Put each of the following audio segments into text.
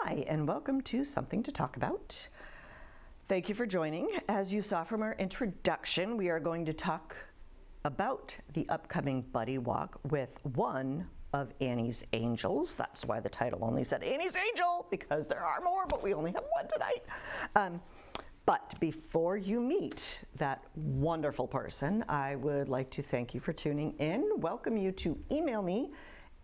Hi, and welcome to Something to Talk About. Thank you for joining. As you saw from our introduction, we are going to talk about the upcoming Buddy Walk with one of Annie's Angels. That's why the title only said Annie's Angel, because there are more, but we only have one tonight. But before you meet that wonderful person, I would like to thank you for tuning in, welcome you to email me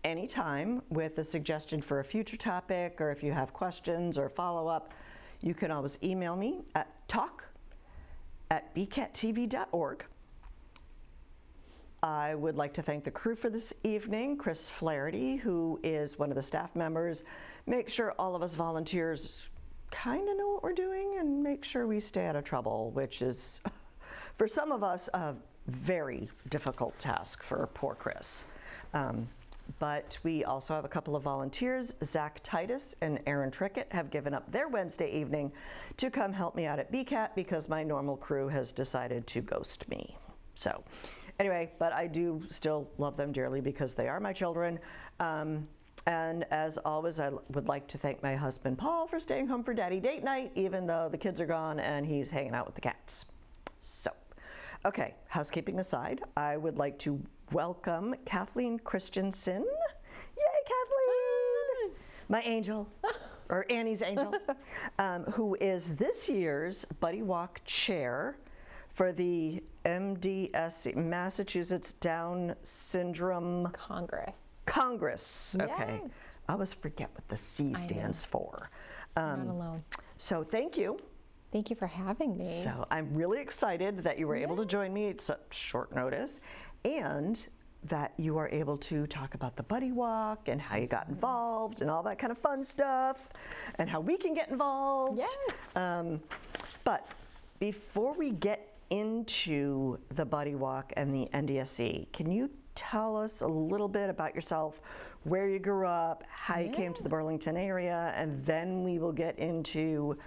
anytime with a suggestion for a future topic, or if you have questions or follow-up, you can always email me at talk@bcattv.org. I would like to thank the crew for this evening, Chris Flaherty, who is one of the staff members. Make sure all of us volunteers kind of know what we're doing and make sure we stay out of trouble, which is, for some of us, a very difficult task for poor Chris. But we also have a couple of volunteers. Zach Titus and Aaron Trickett have given up their Wednesday evening to come help me out at BCAT because my normal crew has decided to ghost me. So anyway, but I do still love them dearly because they are my children. And as always, I would like to thank my husband, Paul, for staying home for daddy date night, even though the kids are gone and he's hanging out with the cats. So, okay, housekeeping aside, I would like to welcome Kathleen Christiensen. Yay, Kathleen! My angel, or Annie's angel, who is this year's Buddy Walk chair for the MDS, Massachusetts Down Syndrome Congress. Okay. Yes. I always forget what the C stands for. Not alone. So thank you. Thank you for having me. So I'm really excited that you were able to join me at such short notice, and that you are able to talk about the Buddy Walk and how you got involved and all that kind of fun stuff, and how we can get involved. Yes. But before we get into the Buddy Walk and the NDSC, can you tell us a little bit about yourself, where you grew up, how you came to the Burlington area, and then we will get into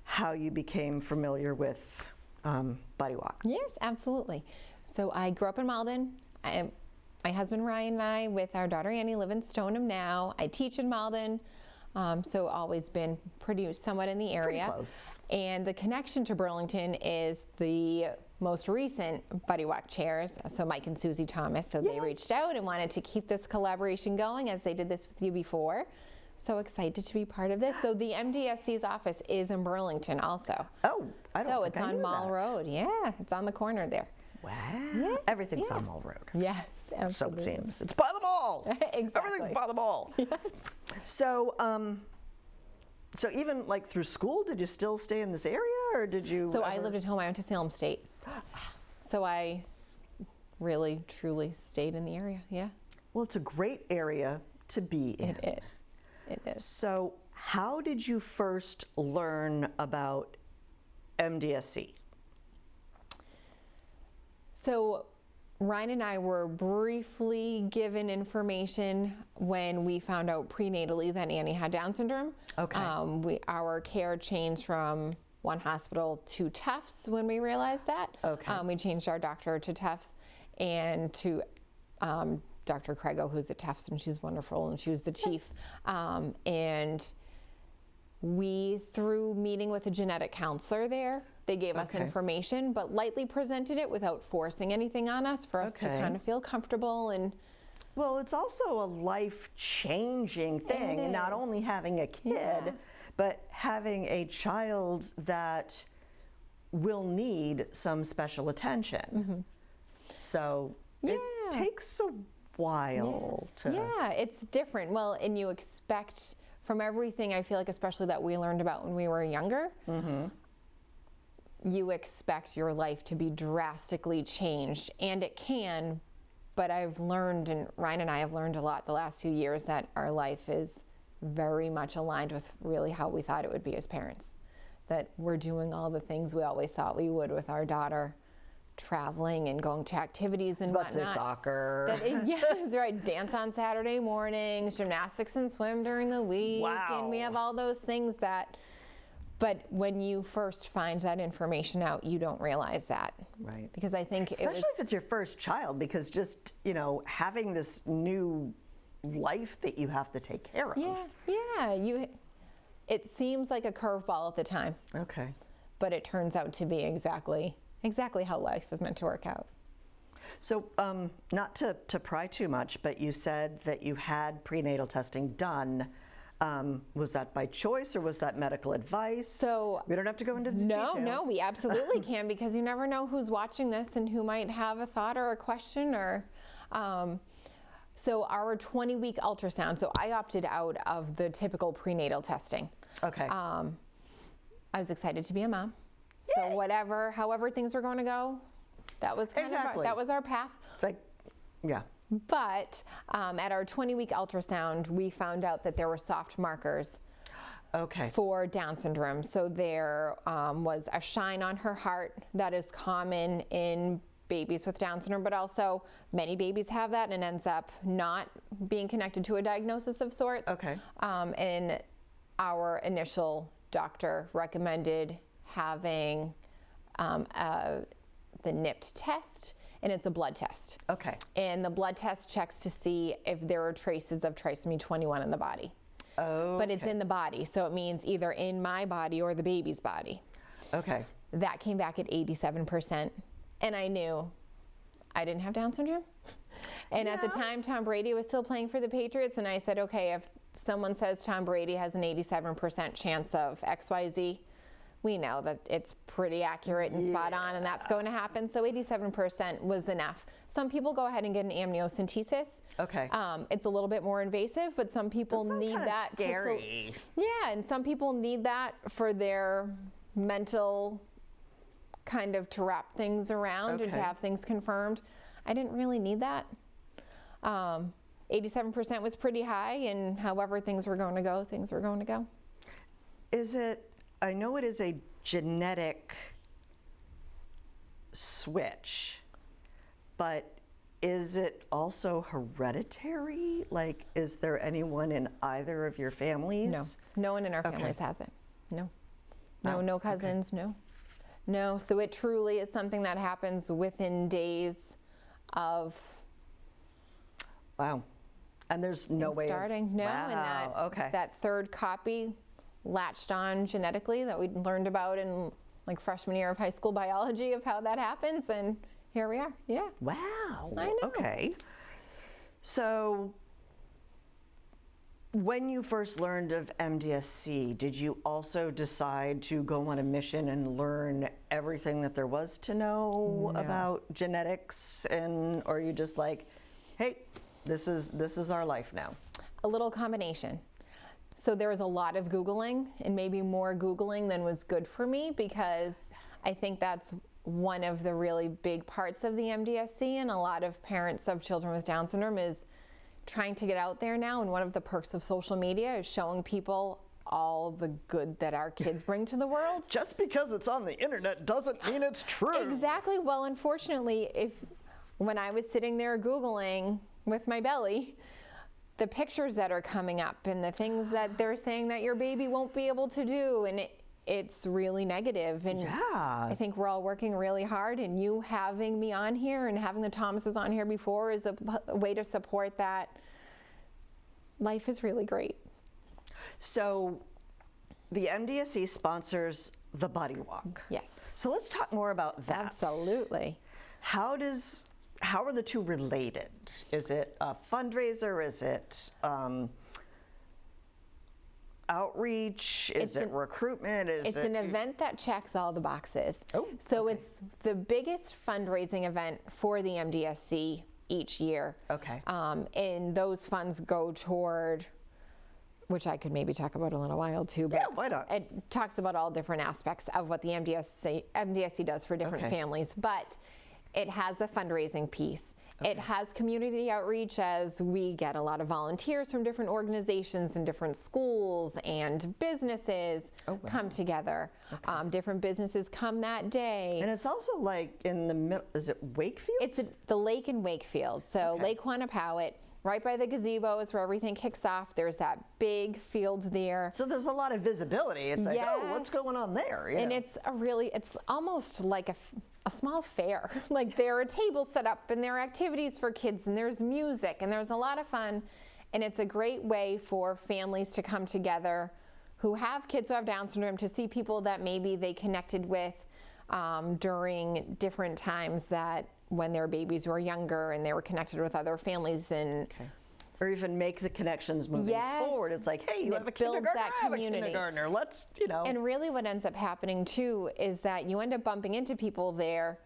how you became familiar with Buddy Walk. Yes, absolutely. So I grew up in Malden. My husband Ryan and I, with our daughter Annie, live in Stoneham now. I teach in Malden, so always been pretty somewhat in the area. Pretty close. And the connection to Burlington is the most recent Buddy Walk chairs, so Mike and Susie Thomas. So they reached out and wanted to keep this collaboration going, as they did this with you before. So excited to be part of this. So the MDSC's office is in Burlington also. Oh, I don't So think it's I on knew Mall that. Road. Yeah, it's on the corner there. Wow. Yes, Everything's on yes. Mall Road. Yes, So absolutely. it seems. It's by the mall. Exactly. Everything's by the mall. Yes. So, so even like through school, did you still stay in this area, or did you? So I lived at home. I went to Salem State. So I really, truly stayed in the area. Yeah. Well, it's a great area to be in. It is. It is. So, how did you first learn about MDSC? So Ryan and I were briefly given information when we found out prenatally that Annie had Down syndrome. Okay. Our care changed from one hospital to Tufts when we realized that. Okay. We changed our doctor to Tufts and to Dr. Craigo, who's at Tufts, and she's wonderful, and she was the chief. And we, through meeting with a genetic counselor there, they gave us information, but lightly presented it without forcing anything on us for us to kind of feel comfortable. And well, it's also a life-changing thing, and not only having a kid, but having a child that will need some special attention. So it takes a while to... Yeah, it's different. Well, and you expect from everything, I feel like, especially that we learned about when we were younger, you expect your life to be drastically changed, and it can, but I've learned, and Ryan and I have learned a lot the last few years, that our life is very much aligned with really how we thought it would be as parents. That we're doing all the things we always thought we would with our daughter, traveling and going to activities and whatnot. Soccer. Yeah, that's right. Dance on Saturday mornings, gymnastics and swim during the week. Wow. And we have all those things that, but when you first find that information out, you don't realize that. Right. Because I think especially if it's your first child, because just, you know, having this new life that you have to take care of. Yeah, It seems like a curveball at the time, Okay. but it turns out to be exactly how life is meant to work out. So, not to pry too much, but you said that you had prenatal testing done. Was that by choice or was that medical advice? So we don't have to go into the details. No, we absolutely can, because you never know who's watching this and who might have a thought or a question or. So our 20-week ultrasound. So I opted out of the typical prenatal testing. Okay. I was excited to be a mom. So however things were going to go, that was that was our path. It's like, yeah. But at our 20-week ultrasound, we found out that there were soft markers for Down syndrome. So there was a shine on her heart that is common in babies with Down syndrome, but also many babies have that and ends up not being connected to a diagnosis of sorts. Okay. And our initial doctor recommended having the NIPT test, and it's a blood test. Okay. And the blood test checks to see if there are traces of trisomy 21 in the body. Oh. But it's in the body, so it means either in my body or the baby's body. Okay. That came back at 87%. And I knew I didn't have Down syndrome. And at the time, Tom Brady was still playing for the Patriots. And I said, okay, if someone says Tom Brady has an 87% chance of XYZ, we know that it's pretty accurate and spot on, and that's going to happen. So 87% was enough. Some people go ahead and get an amniocentesis. Okay. It's a little bit more invasive, but some people need that. Scary. And some people need that for their mental kind of to wrap things around and to have things confirmed. I didn't really need that. 87% was pretty high, and however things were going to go, things were going to go. Is it, I know it is a genetic switch, but is it also hereditary? Like, is there anyone in either of your families? No, no one in our families has it. No, no cousins, no. So it truly is something that happens within days of. Wow. And there's no way starting. And that third copy latched on genetically that we learned about in like freshman year of high school biology of how that happens, and here we are. Yeah. Wow. I know. Okay. So when you first learned of MDSC, did you also decide to go on a mission and learn everything that there was to know about genetics, and or are you just like, hey, this is our life now? A little combination. So there was a lot of Googling, and maybe more Googling than was good for me, because I think that's one of the really big parts of the MDSC, and a lot of parents of children with Down syndrome is trying to get out there now, and one of the perks of social media is showing people all the good that our kids bring to the world. Just because it's on the internet doesn't mean it's true. Exactly. Well, unfortunately, when I was sitting there Googling with my belly, the pictures that are coming up and the things that they're saying that your baby won't be able to do, and it's really negative. And I think we're all working really hard, and you having me on here and having the Thomases on here before is a way to support that. Life is really great. So the MDSC sponsors the Body Walk. Yes. So let's talk more about that. Absolutely. How are the two related? Is it a fundraiser? Is it outreach? Is it recruitment? It's an event that checks all the boxes. It's the biggest fundraising event for the MDSC each year. Okay. And those funds go toward, which I could maybe talk about in a little while too, but why not? It talks about all different aspects of what the MDSC does for different families. But it has a fundraising piece. It has community outreach, as we get a lot of volunteers from different organizations and different schools and businesses come together. Different businesses come that day. And it's also like in the middle, is it Wakefield? It's the lake in Wakefield. So Lake Quannapowitt, right by the gazebo is where everything kicks off. There's that big field there. So there's a lot of visibility. It's like, oh, what's going on there? And it's almost like a small fair. Like there are tables set up and there are activities for kids and there's music and there's a lot of fun. And it's a great way for families to come together who have kids who have Down syndrome, to see people that maybe they connected with during different times, that when their babies were younger and they were connected with other families, and or even make the connections moving forward. It's like, hey, you have a kindergartner, I have a kindergartner. Let's, And really what ends up happening too is that you end up bumping into people there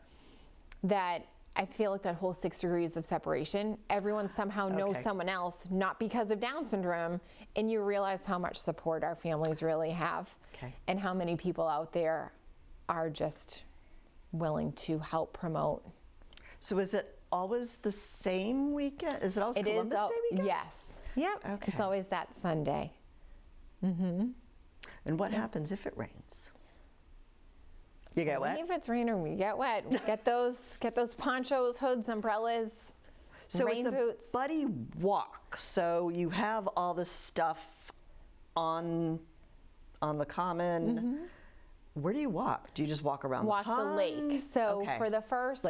that I feel like that whole 6 degrees of separation, everyone somehow knows someone else, not because of Down syndrome, and you realize how much support our families really have, and how many people out there are just willing to help promote. So is it always the same weekend? Is it always Columbus Day weekend? Yes. Yep. Okay. It's always that Sunday. And what happens if it rains? You get wet? If it's raining, we get wet. Get those ponchos, hoods, umbrellas, rain boots. It's a buddy walk. So you have all this stuff on the common. Where do you walk? Do you just walk around the pond? Walk the lake. So for the first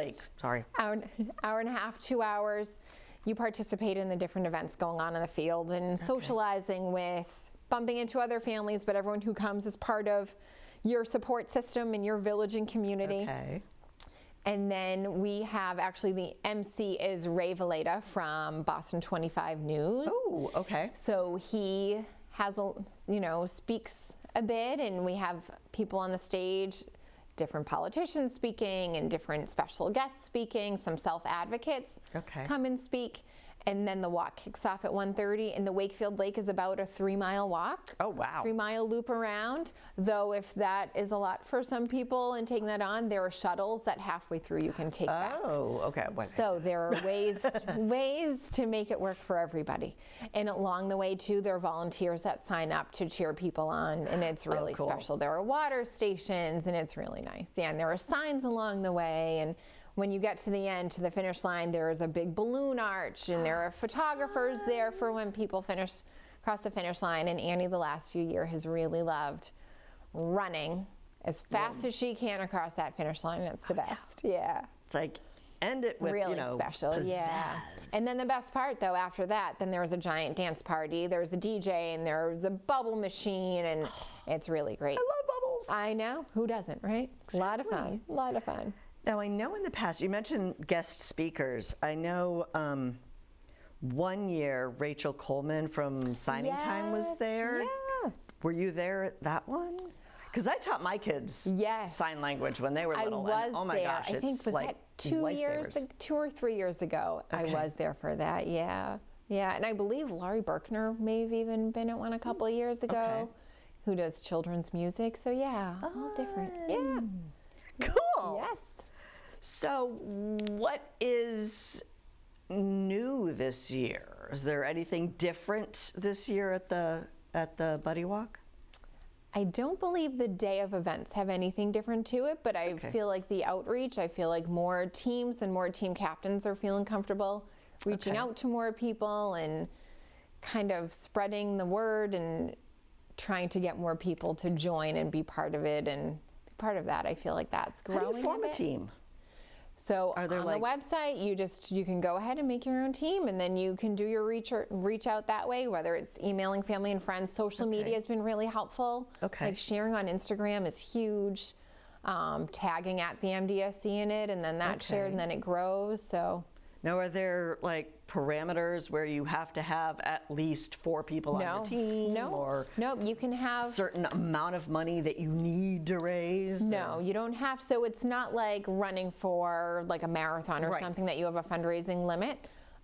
hour and a half, 2 hours, you participate in the different events going on in the field and socializing with, bumping into other families, but everyone who comes is part of your support system and your village and community. And then we have, actually, the MC is Ray Valeda from Boston 25 News. Oh, okay. So he has, speaks a bit, and we have people on the stage, different politicians speaking and different special guests speaking, some self-advocates come and speak. And then the walk kicks off at 1:30, and the Wakefield Lake is about a 3-mile walk. Oh, wow. 3-mile loop around. Though if that is a lot for some people and taking that on, there are shuttles that halfway through you can take back. Oh, okay. So there are ways to make it work for everybody. And along the way, too, there are volunteers that sign up to cheer people on, and it's really special. There are water stations, and it's really nice. Yeah, and there are signs along the way, and when you get to the end, to the finish line, there is a big balloon arch, and there are photographers there for when people cross the finish line. And Annie, the last few years, has really loved running as fast as she can across that finish line. It's the best. Yeah. It's like, end it with, really special. pizzazz. Yeah. And then the best part, though, after that, then there's a giant dance party. There's a DJ, and there's a bubble machine, and it's really great. I love bubbles. I know. Who doesn't, right? Exactly. A lot of fun. A lot of fun. Now, I know in the past, you mentioned guest speakers. I know one year Rachel Coleman from Signing Time was there. Yeah. Were you there at that one? Because I taught my kids sign language when they were little. I was and, oh my there. gosh, I think, was like that 2 or 3 years ago, I was there for that, yeah. Yeah, and I believe Laurie Berkner may have even been at one a couple of years ago, who does children's music. So yeah, all different. Yeah. Cool. Yes. So what is new this year? Is there anything different this year at the Buddy Walk? I don't believe the day of events have anything different to it, but I feel like the outreach, I feel like more teams and more team captains are feeling comfortable reaching out to more people and kind of spreading the word and trying to get more people to join and be part of it, and part of that, I feel like that's growing. How do you form a team? So on the website, you can go ahead and make your own team, and then you can do your reach out that way, whether it's emailing family and friends. Social media has been really helpful. Like sharing on Instagram is huge. Tagging at the MDSC in it, and then that's shared, and then it grows. So. Now, are there like parameters where you have to have at least 4 people on your team? No, you can have a certain amount of money that you need to raise? No, you don't have. So it's not like running for like a marathon or something that you have a fundraising limit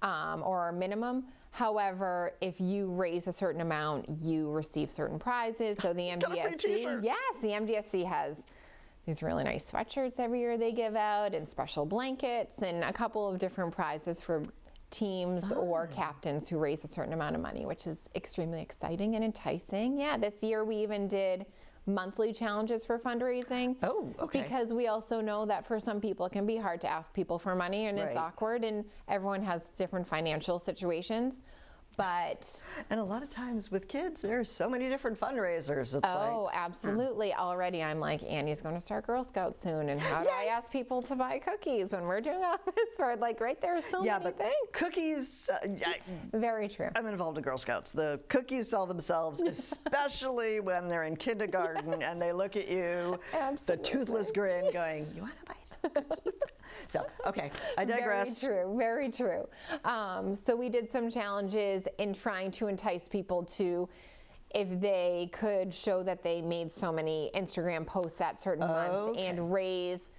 or a minimum. However, if you raise a certain amount, you receive certain prizes. So the MDSC, the MDSC has these really nice sweatshirts every year they give out, and special blankets, and a couple of different prizes for teams or captains who raise a certain amount of money, which is extremely exciting and enticing. Yeah, this year we even did monthly challenges for fundraising. Oh, okay. Because we also know that for some people it can be hard to ask people for money, and it's awkward, and everyone has different financial situations. But And a lot of times with kids, there are so many different fundraisers. It's absolutely. Already I'm like, Annie's going to start Girl Scouts soon. And how do I ask people to buy cookies when we're doing all this for, like, right there are so many things. Cookies, Very true. I'm involved in Girl Scouts. The cookies sell themselves, especially when they're in kindergarten and they look at you, the toothless grin going, you want to buy the cookie? So, okay, I digress. Very true, very true. So we did some challenges in trying to entice people to, if they could show that they made so many Instagram posts that certain month and raise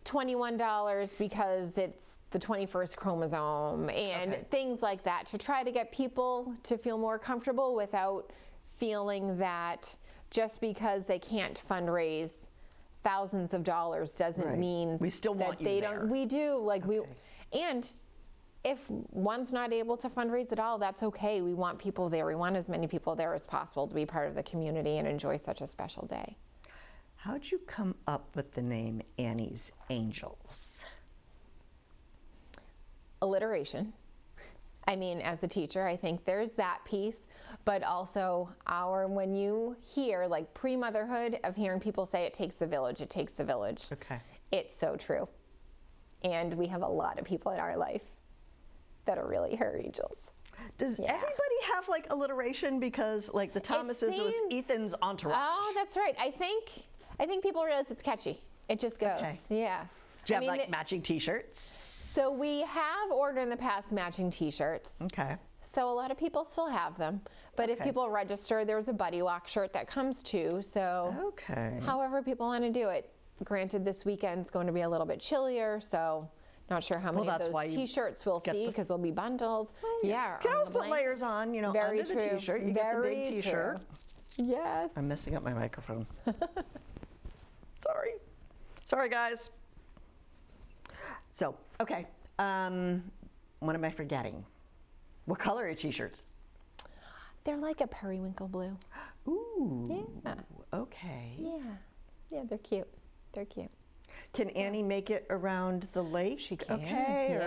$21 because it's the 21st chromosome and things like that, to try to get people to feel more comfortable without feeling that just because they can't fundraise thousands of dollars doesn't mean we still want that they you there. don't. We do, like and if one's not able to fundraise at all, that's okay. We want people there. We want as many people there as possible to be part of the community and enjoy such a special day. How'd you come up with the name Annie's Angels? Alliteration. I mean, as a teacher, I think there's that piece, but also when you hear, like, pre-motherhood of hearing people say it takes the village, it takes the village. Okay. It's so true. And we have a lot of people in our life that are really her angels. Does everybody have, like, alliteration? Because, like, the Thomases was Ethan's entourage. Oh, that's right. I think people realize it's catchy. It just goes. Okay. Yeah. Do you have, matching T-shirts? So we have ordered in the past matching T-shirts. Okay. So a lot of people still have them. But if people register, there's a Buddy Walk shirt that comes too. So however people want to do it. Granted, this weekend's going to be a little bit chillier, so not sure how many of those T-shirts we'll see because we'll be bundled. Yeah. You can always put layers on, under the T-shirt. You get the big T-shirt. Yes. I'm messing up my microphone. Sorry, guys. So, okay. What am I forgetting? What color are your T-shirts? They're like a periwinkle blue. Ooh. Yeah. Okay. Yeah, they're cute. They're cute. Can Annie make it around the lake? She can. Okay.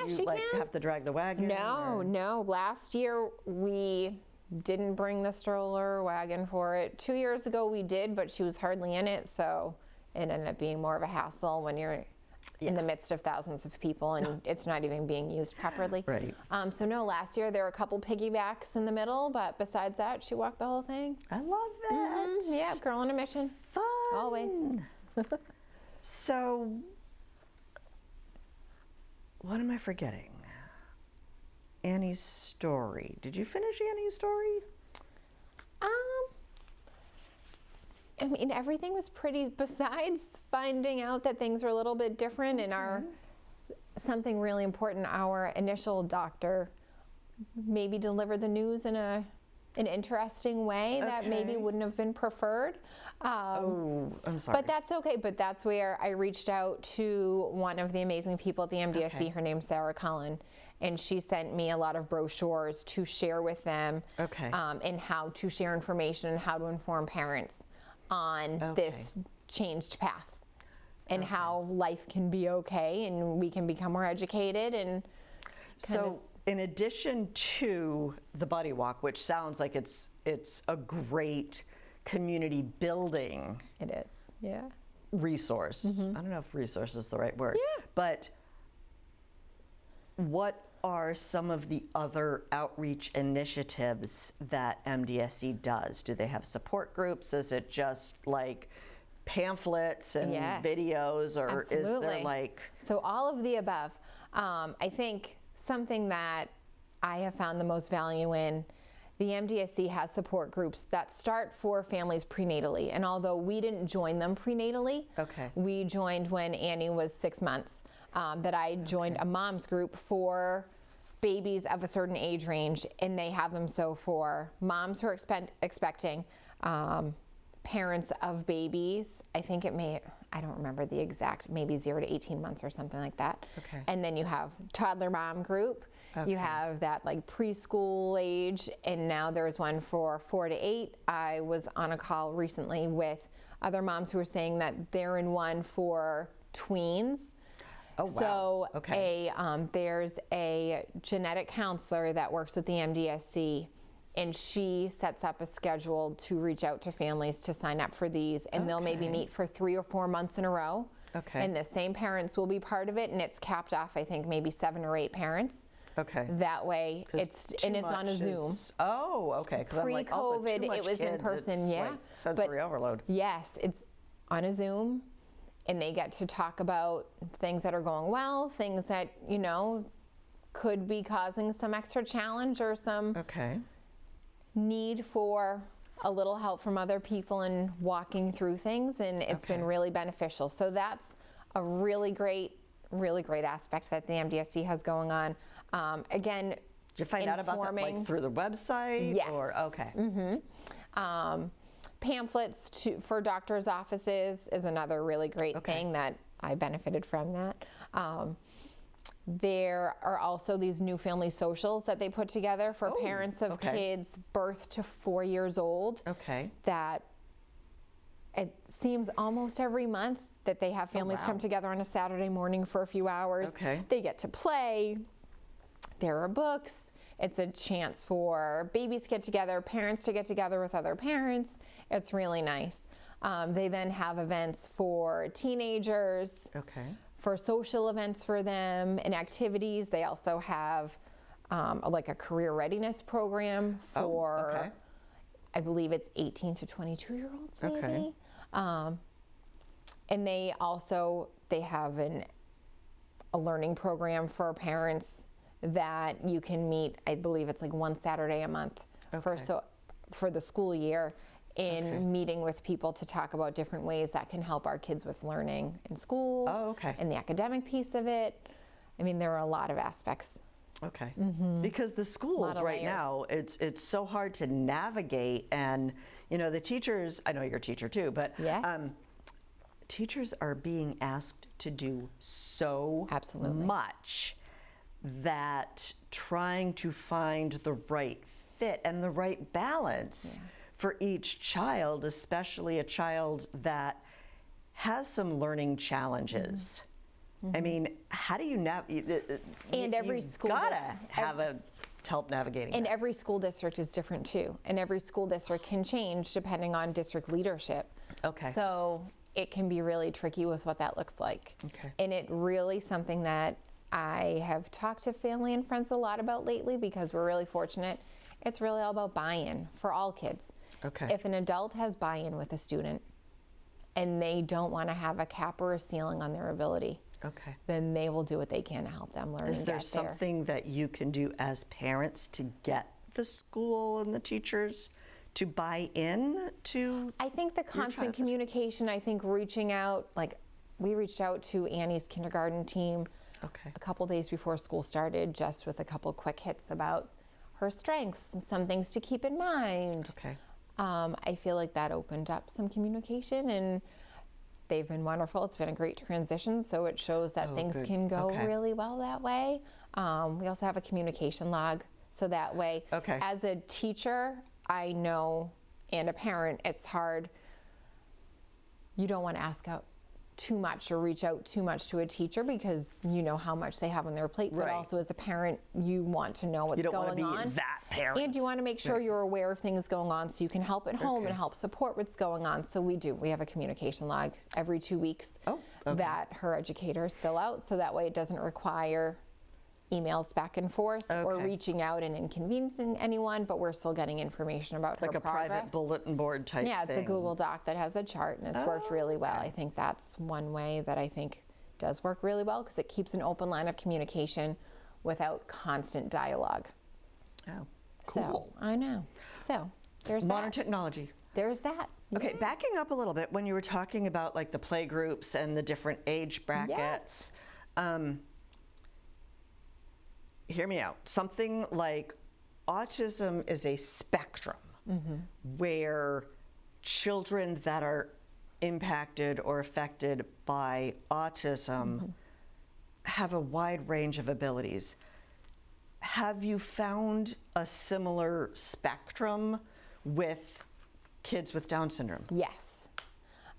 She can. Have to drag the wagon? No. Last year we didn't bring the stroller wagon for it. 2 years ago we did, but she was hardly in it, so it ended up being more of a hassle when you're in the midst of thousands of people and it's not even being used properly. Right. So no, last year there were a couple piggybacks in the middle, but besides that, she walked the whole thing. I love that. Yeah, girl on a mission. Fun. Always. So, what am I forgetting? Annie's story. Did you finish Annie's story? I mean, everything was pretty, besides finding out that things were a little bit different and something really important, our initial doctor maybe delivered the news in an interesting way that maybe wouldn't have been preferred. I'm sorry. But that's okay. But that's where I reached out to one of the amazing people at the MDSC. Her name's Sarah Cullen. And she sent me a lot of brochures to share with them and how to share information and how to inform parents on this changed path and how life can be okay and we can become more educated. And so in addition to the Buddy Walk, which sounds like it's a great community building resource. I don't know if resource is the right word, but what are some of the other outreach initiatives that MDSC does? Do they have support groups? Is it just like pamphlets and videos, or is there like... So all of the above. I think something that I have found the most value in, the MDSC has support groups that start for families prenatally. And although we didn't join them prenatally, we joined when Annie was 6 months, that I joined a mom's group for babies of a certain age range, and they have them so for moms who are expecting, parents of babies. I think I don't remember the exact, maybe 0 to 18 months or something like that. And then you have toddler mom group. You have that like preschool age, and now there's one for 4 to 8. I was on a call recently with other moms who were saying that they're in one for tweens. Oh, wow. So Okay. there's a genetic counselor that works with the MDSC, and she sets up a schedule to reach out to families to sign up for these, and they'll maybe Okay. meet for 3 or 4 months in a row. Okay. And the same parents will be part of it, and it's capped off, I think, maybe 7 or 8 parents. Okay. That way, 'Cause it's too on a much Zoom. Oh, okay. 'Cause I'm like, also, too Pre-COVID, much it was in kids, person, it's yeah. like sensory overload. Yes, it's on a Zoom, and they get to talk about things that are going well, things that, you know, could be causing some extra challenge or some Okay. need for a little help from other people in walking through things, and it's been Okay. really beneficial. So that's a really great aspect that the MDSC has going on. Again, Did you find out about that like through the website? Yes. Or, okay. Pamphlets for doctors' offices is another really great thing that I benefited from that. There are also these new family socials that they put together for parents of kids birth to 4 years old. Okay. That it seems almost every month that they have families wow. come together on a Saturday morning for a few hours. Okay. They get to play. There are books. It's a chance for babies to get together, parents to get together with other parents. It's really nice. They then have events for teenagers, Okay. for social events for them, and activities. They also have like a career readiness program for, okay. I believe it's 18 to 22-year-olds maybe. Okay. And they have a learning program for parents that you can meet. I believe it's like one Saturday a month for the school year, in meeting with people to talk about different ways that can help our kids with learning in school. Oh, okay. And the academic piece of it. I mean, there are a lot of aspects. Okay. Because the schools of right layers. now, it's so hard to navigate, and you know the teachers. I know you're a teacher too, but Yes. Teachers are being asked to do so Absolutely. much that trying to find the right fit and the right balance for each child, especially a child that has some learning challenges. I mean, how do you navigate? And every school gotta have help navigating. And that. every school district is different too. And every school district can change depending on district leadership. Okay. So it can be really tricky with what that looks like. Okay. And it really something that I have talked to family and friends a lot about lately, because we're really fortunate. It's really all about buy-in for all kids. Okay. If an adult has buy-in with a student and they don't want to have a cap or a ceiling on their ability, Okay. then they will do what they can to help them learn Is and there get there. something that you can do as parents to get the school and the teachers to buy in to? I think the constant child's- communication, I think reaching out, like we reached out to Annie's kindergarten team Okay. a couple days before school started, just with a couple quick hits about her strengths and some things to keep in mind. Okay. I feel like that opened up some communication, and they've been wonderful. It's been a great transition, so it shows that things good. can go Okay. really well that way. We also have a communication log, so that way, Okay. as a teacher, I know, and a parent, it's hard. You don't want to ask out too much or reach out too much to a teacher, because you know how much they have on their plate. But Right. also, as a parent, you want to know what's You don't want going to be on. that parent. And you want to make sure you're aware of things going on, so you can help at home Okay. and help support what's going on. So we do. We have a communication log every 2 weeks that her educators fill out, so that way it doesn't require emails back and forth or Okay. reaching out and inconveniencing anyone, but we're still getting information about Like her a progress. private bulletin board type Yeah, it's thing. a Google Doc that has a chart, and it's worked really well. I think that's one way that I think does work really well, because it keeps an open line of communication without constant dialogue. Oh, So cool. I know. So there's Modern that. technology. There's that. Okay, backing up a little bit, when you were talking about like the play groups and the different age brackets, hear me out. Something like autism is a spectrum where children that are impacted or affected by autism have a wide range of abilities. Have you found a similar spectrum with kids with Down syndrome? Yes.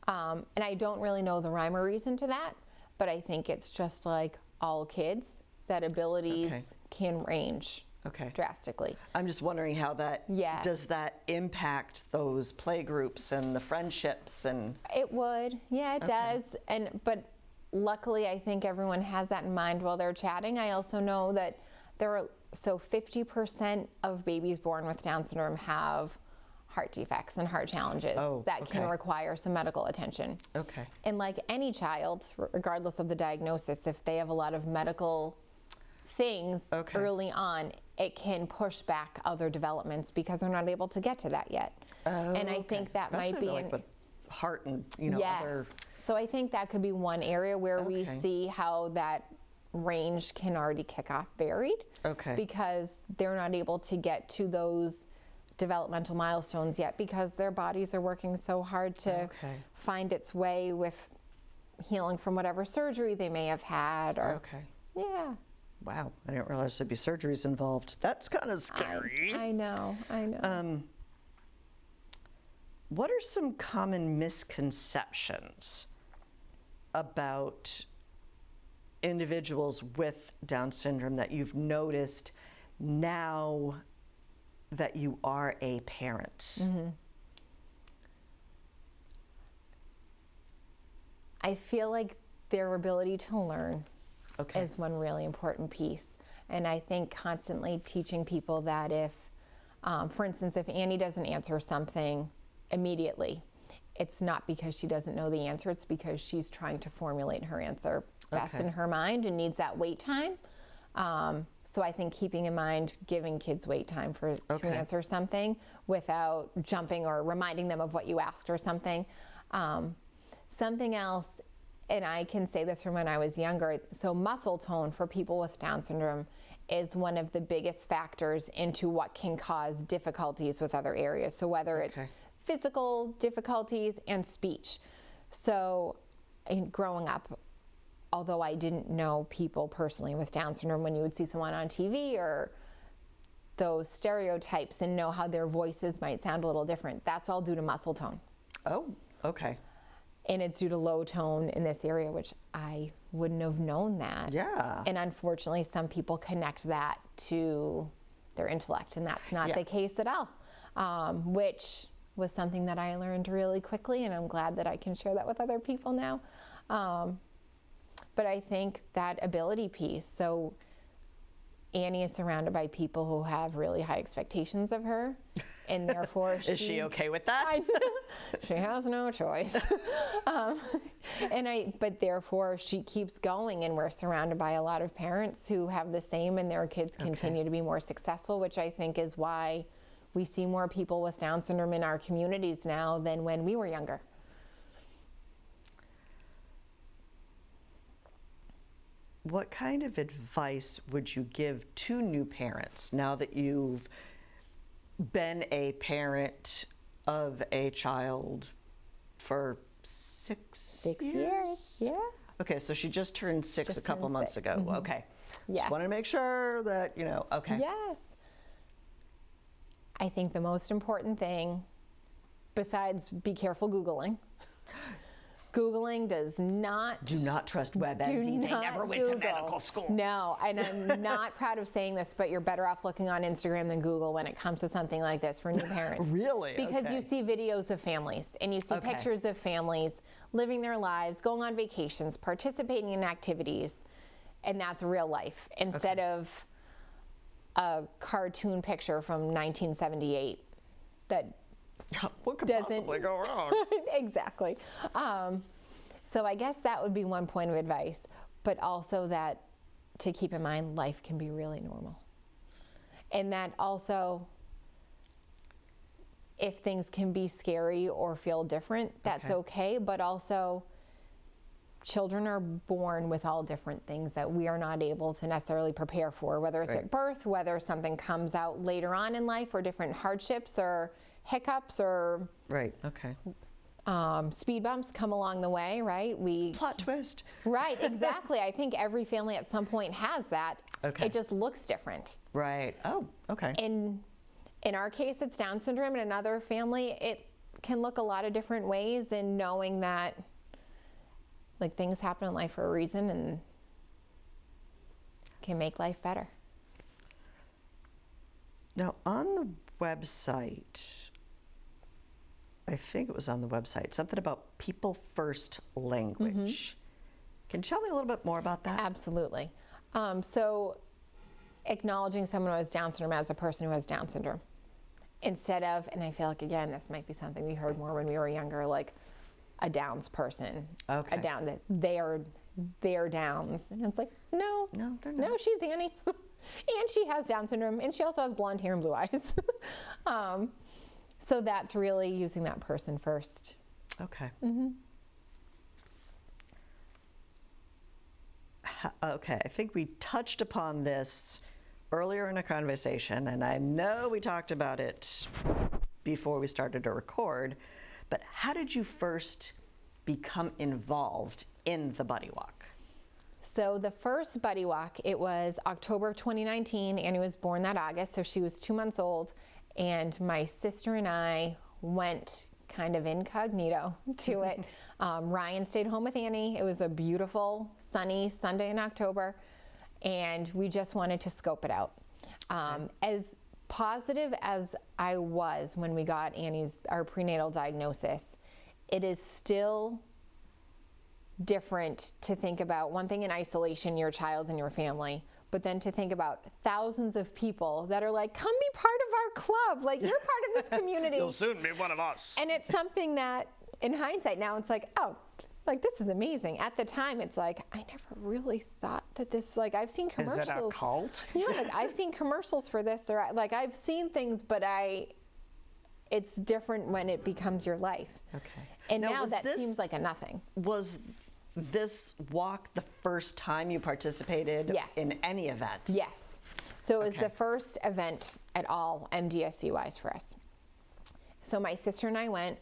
And I don't really know the rhyme or reason to that, but I think it's just like all kids, that abilities Okay. can range Okay. drastically. I'm just wondering how that, Yes. does that impact those play groups and the friendships and, It would, yeah, it does. But luckily, I think everyone has that in mind while they're chatting. I also know that 50% of babies born with Down syndrome have heart defects and heart challenges that can okay. require some medical attention. okay. And like any child, regardless of the diagnosis, if they have a lot of medical things Okay. early on, it can push back other developments because they're not able to get to that yet. And I think that might be like with heart and, yes. other, So I think that could be one area where we Okay. see how that range can already kick off buried. Okay. Because they're not able to get to those developmental milestones yet because their bodies are working so hard to Okay. find its way with healing from whatever surgery they may have had. Or okay. yeah. Wow, I didn't realize there'd be surgeries involved. That's kind of scary. I know. What are some common misconceptions about individuals with Down syndrome that you've noticed now that you are a parent? I feel like their ability to learn Okay. is one really important piece. And I think constantly teaching people that if, for instance, if Annie doesn't answer something immediately, it's not because she doesn't know the answer, it's because she's trying to formulate her answer best Okay. in her mind and needs that wait time. So I think keeping in mind giving kids wait time to Okay. answer something without jumping or reminding them of what you asked or something. Something else, and I can say this from when I was younger, so muscle tone for people with Down syndrome is one of the biggest factors into what can cause difficulties with other areas. So whether it's Okay. physical difficulties and speech. So growing up, although I didn't know people personally with Down syndrome, when you would see someone on TV or those stereotypes and know how their voices might sound a little different, that's all due to muscle tone. Oh, okay. And it's due to low tone in this area, which I wouldn't have known that. Yeah. And unfortunately, some people connect that to their intellect, and that's not Yeah. the case at all, which was something that I learned really quickly, and I'm glad that I can share that with other people now. But I think that ability piece, so Annie is surrounded by people who have really high expectations of her, and therefore Is she okay with that? I know. She has no choice. But therefore she keeps going, and we're surrounded by a lot of parents who have the same, and their kids continue to be more successful, which I think is why we see more people with Down syndrome in our communities now than when we were younger. What kind of advice would you give to new parents now that you've been a parent of a child for 6 years? Yeah. Okay, so she just turned six Just a couple turned months 6. ago. Okay. Yes. Just wanted to make sure that, okay. Yes. I think the most important thing, besides be careful Googling, Googling does not... Do not trust WebMD. They never went to medical school. No, and I'm not proud of saying this, but you're better off looking on Instagram than Google when it comes to something like this for new parents. Really? Because Okay. you see videos of families, and you see Okay. pictures of families living their lives, going on vacations, participating in activities, and that's real life, instead of a cartoon picture from 1978 that What could doesn't- possibly go wrong? exactly. So I guess that would be one point of advice, but also that to keep in mind life can be really normal. And that also, if things can be scary or feel different, that's okay, but also children are born with all different things that we are not able to necessarily prepare for, whether it's at birth, whether something comes out later on in life, or different hardships or hiccups or Right, okay. speed bumps come along the way, right? Plot twist. Right, exactly. I think every family at some point has that. Okay. It just looks different. Right. Oh, okay. In our case, it's Down syndrome. In another family, it can look a lot of different ways, and knowing that like things happen in life for a reason and can make life better. Now, on the website, I think it was on the website, something about people first language. Can you tell me a little bit more about that? Absolutely. So acknowledging someone who has Down syndrome as a person who has Down syndrome. Instead of, and I feel like, again, this might be something we heard more when we were younger, like a Downs person. Okay. A Down, that they're Downs. And it's like, no, they're not. No, she's Annie. And she has Down syndrome, and she also has blonde hair and blue eyes. So that's really using that person first. Okay. Okay, I think we touched upon this earlier in a conversation, and I know we talked about it before we started to record, but how did you first become involved in the Buddy Walk? So the first Buddy Walk, it was October of 2019. Annie was born that August, so she was 2 months old. And my sister and I went kind of incognito to it. Ryan stayed home with Annie. It was a beautiful, sunny Sunday in October. And we just wanted to scope it out. As positive as I was when we got our prenatal diagnosis, it is still different to think about one thing in isolation, your child and your family, but then to think about thousands of people that are like, come be part of our club, like you're part of this community. You'll soon be one of us. And it's something that in hindsight now it's like, oh, like this is amazing. At the time it's like, I never really thought that this, like I've seen commercials. Is it a cult? Yeah, like I've seen commercials for this, or like I've seen things, but it's different when it becomes your life. Okay. And now that seems like a nothing. Was this walk the first time you participated Yes. in any event? Yes. So it was Okay. the first event at all, MDSC-wise for us. So my sister and I went,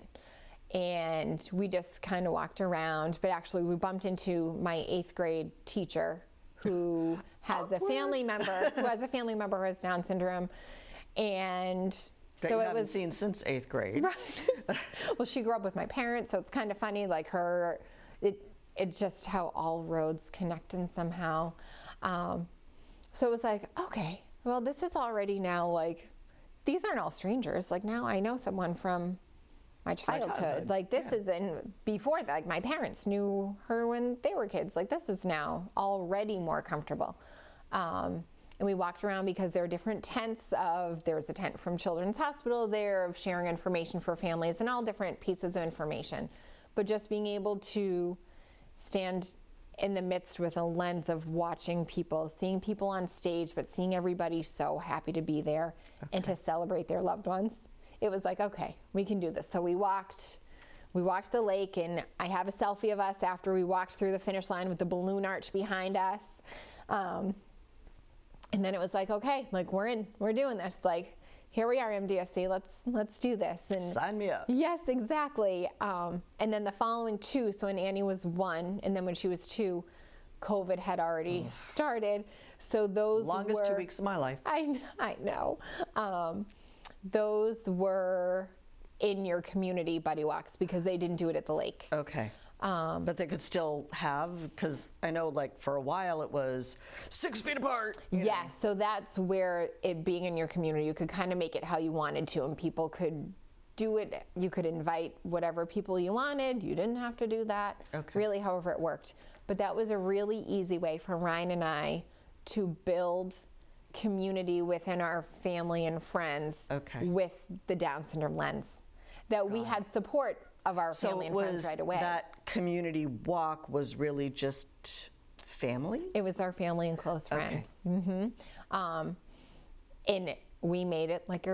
and we just kind of walked around, but actually we bumped into my 8th grade teacher who has a family member who has Down syndrome. And That so you it haven't was seen since 8th grade. Right. Well, she grew up with my parents, so it's kind of funny, like it's just how all roads connect in somehow. So it was like, okay, well, this is already now like, these aren't all strangers. Like now I know someone from my childhood. Like this isn't, before that, like my parents knew her when they were kids. Like this is now already more comfortable. And we walked around because there are different tents there's a tent from Children's Hospital there of sharing information for families and all different pieces of information. But just being able to stand in the midst with a lens of watching people, seeing people on stage, but seeing everybody so happy to be there and to celebrate their loved ones. It was like, okay, we can do this. So we walked the lake, and I have a selfie of us after we walked through the finish line with the balloon arch behind us. And then it was like, okay, like we're doing this. Like, here we are, MDSC, let's do this. And Sign me up. yes, exactly. And then the following 2, so when Annie was 1, and then when she was 2, COVID had already started. So those Longest 2 weeks of my life. I know. Those were in your community buddy walks because they didn't do it at the lake. Okay. But they could still have, because I know like for a while it was 6 feet apart. Yes, so that's where it being in your community, you could kind of make it how you wanted to, and people could do it. You could invite whatever people you wanted. You didn't have to do that. Okay. Really, however it worked. But that was a really easy way for Ryan and I to build community within our family and friends with the Down syndrome lens. That we had support of our family and friends right away. So that community walk was really just family? It was our family and close friends. Okay. And we made it like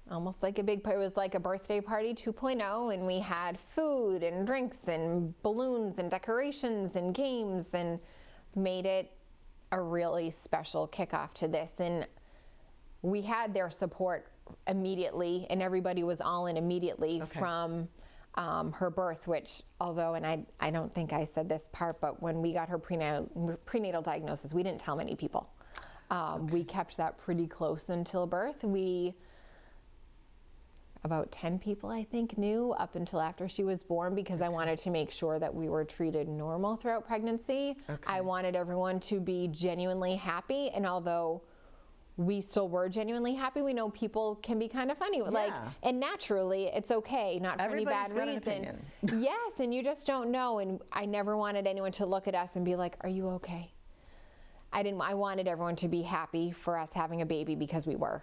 almost like a big party. It was like a birthday party 2.0, and we had food and drinks and balloons and decorations and games, and made it a really special kickoff to this. And we had their support immediately, and everybody was all in immediately from her birth, which, although, and I don't think I said this part, but when we got her prenatal diagnosis, we didn't tell many people. We kept that pretty close until birth. about 10 people, I think, knew up until after she was born, because I wanted to make sure that we were treated normal throughout pregnancy. I wanted everyone to be genuinely happy, and although we still were genuinely happy, we know people can be kind of funny. Like, and naturally, it's okay, not for any bad reason. Yes, and you just don't know. And I never wanted anyone to look at us and be like, "Are you okay?" I wanted everyone to be happy for us having a baby, because we were,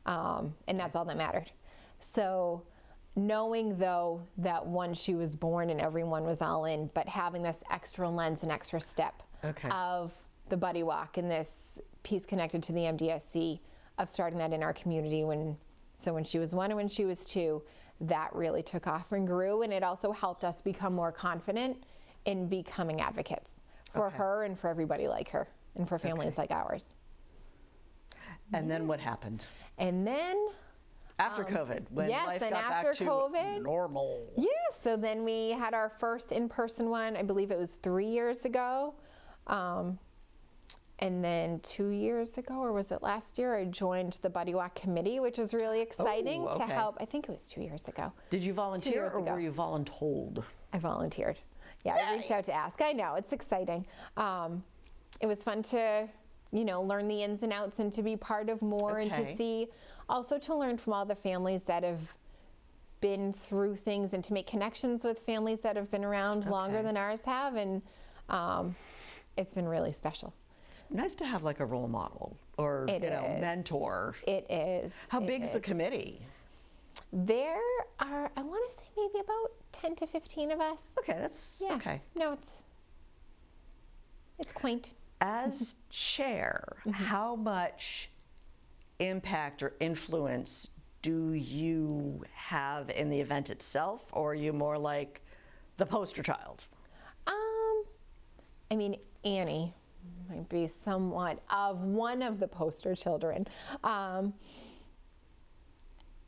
and that's all that mattered. So, knowing though that once she was born and everyone was all in, but having this extra lens and extra step of the buddy walk and this piece connected to the MDSC of starting that in our community when she was 1 and when she was 2, that really took off and grew, and it also helped us become more confident in becoming advocates for her and for everybody like her and for families like ours. And then what happened? And then after COVID, when life got back to COVID, normal. Yes, so then we had our first in-person one, I believe it was 3 years ago. And then 2 years ago, or was it last year, I joined the Buddy Walk Committee, which is really exciting to help. I think it was 2 years ago. Did you volunteer or were you voluntold? I volunteered. Yeah, I reached out to ask. I know, it's exciting. It was fun to, learn the ins and outs and to be part of more and to see, also to learn from all the families that have been through things and to make connections with families that have been around longer than ours have. And it's been really special. It's nice to have like a role model or mentor. It is. How big's the committee? There are, I want to say maybe about 10 to 15 of us. Okay, that's okay. No, it's quaint. As chair, how much impact or influence do you have in the event itself, or are you more like the poster child? I mean, Annie might be somewhat of one of the poster children.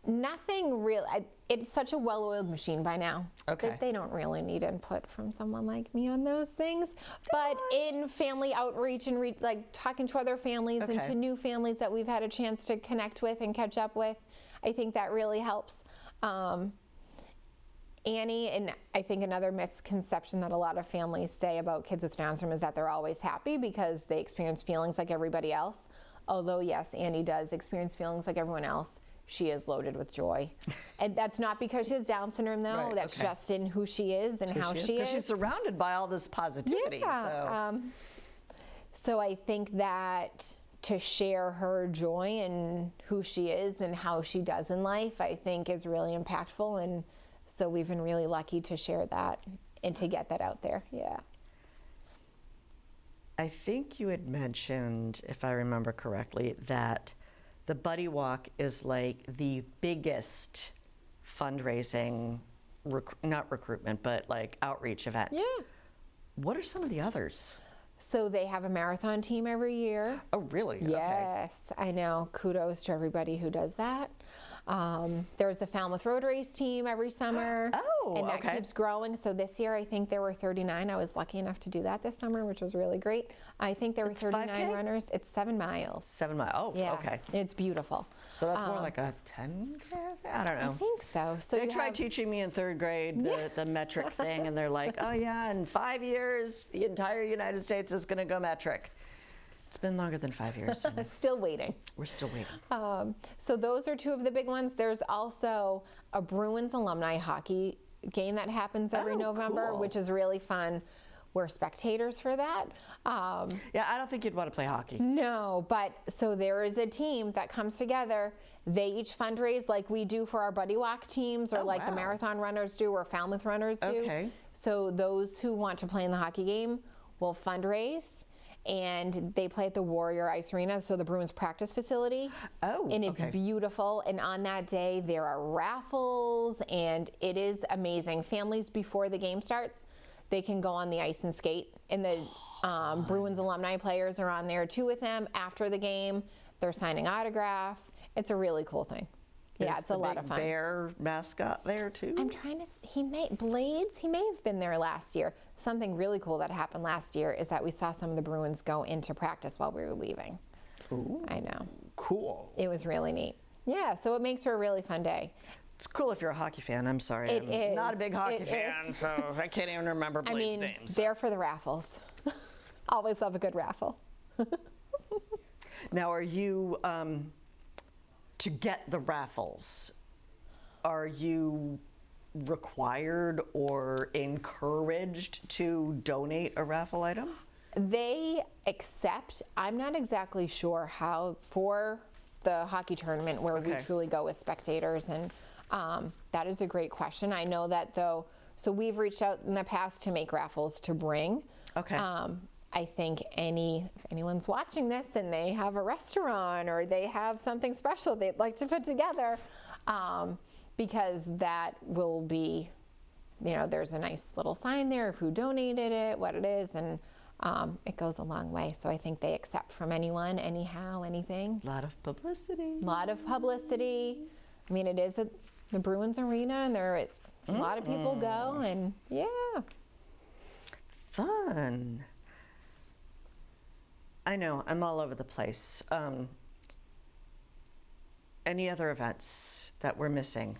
Nothing real. It's such a well-oiled machine by now that they don't really need input from someone like me on those things. But in family outreach and like talking to other families and to new families that we've had a chance to connect with and catch up with, I think that really helps. Annie, and I think another misconception that a lot of families say about kids with Down syndrome is that they're always happy because they experience feelings like everybody else. Although yes, Annie does experience feelings like everyone else, she is loaded with joy. And that's not because she has Down syndrome though, that's just in who she is and how she is. Because she's surrounded by all this positivity. So I think that to share her joy and who she is and how she does in life, I think is really impactful. And so we've been really lucky to share that and to get that out there. Yeah. I think you had mentioned, if I remember correctly, that the Buddy Walk is like the biggest fundraising, not recruitment, but like outreach event. Yeah. What are some of the others? So they have a marathon team every year. Oh, really? Yes, I know. Kudos to everybody who does that. There's the Falmouth Road Race team every summer. And that keeps growing. So this year, I think there were 39. I was lucky enough to do that this summer, which was really great. I think there were 39 5K? Runners. It's 7 miles. 7 miles. Oh, yeah. Okay. It's beautiful. So that's more like a 10K? I don't know. I think so. So they tried teaching me in 3rd grade the metric thing, and they're like, oh yeah, in 5 years, the entire United States is going to go metric. It's been longer than 5 years. Still waiting. We're still waiting. So those are 2 of the big ones. There's also a Bruins alumni hockey game that happens every November, which is really fun. We're spectators for that. Yeah, I don't think you'd want to play hockey. No, but so there is a team that comes together. They each fundraise like we do for our Buddy Walk teams or the marathon runners do or Falmouth runners do. Okay. So those who want to play in the hockey game will fundraise. And they play at the Warrior Ice Arena, so the Bruins practice facility. And it's beautiful. And on that day, there are raffles, and it is amazing. Families, before the game starts, they can go on the ice and skate. And the Bruins alumni players are on there too with them. After the game, they're signing autographs. It's a really cool thing. Yeah, it's a lot of fun. Is the bear mascot there too? I'm trying to, Blades, he may have been there last year. Something really cool that happened last year is that we saw some of the Bruins go into practice while we were leaving. Ooh, I know. Cool. It was really neat. Yeah, so it makes for a really fun day. It's cool if you're a hockey fan. I'm sorry. It I'm is. not a big hockey It fan, so I can't even remember I Blake's mean, names. they're for the raffles. Always love a good raffle. Now, are you, to get the raffles, are you required or encouraged to donate a raffle item? They accept. I'm not exactly sure how for the hockey tournament where we Okay. truly go as spectators, and that is a great question. I know that though, so we've reached out in the past to make raffles to bring. Okay. I think if anyone's watching this and they have a restaurant or they have something special they'd like to put together, because that will be, there's a nice little sign there of who donated it, what it is, and it goes a long way. So I think they accept from anyone, anyhow, anything. A lot of publicity. A lot of publicity. I mean, it is at the Bruins Arena, and a lot of people go, and yeah. Fun. I know, I'm all over the place. Any other events that we're missing?